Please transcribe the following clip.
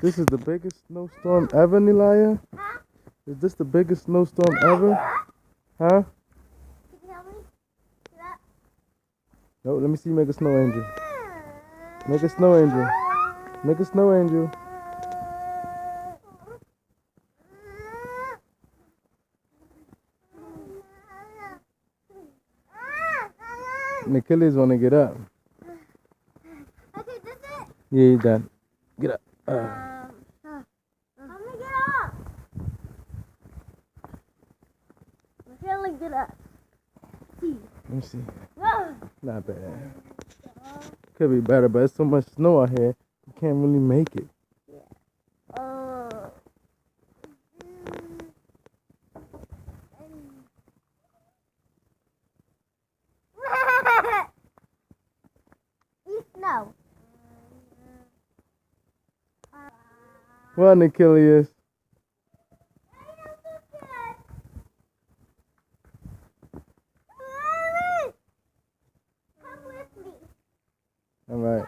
This is the biggest snowstorm ever, Nelia? Is this the biggest snowstorm ever? Huh? Can you help me? No, let me see you make a snow angel. Make a snow angel. Make a snow angel. And the Achilles want to get up. Okay, this is it. Yeah, he's done. Get up. I'm gonna get up. I'm feeling get up. Let me see. Ah. Not bad. Could be better, but it's so much snow out here, you can't really make it. Eat snow. What, Achilles? Come with me. All right.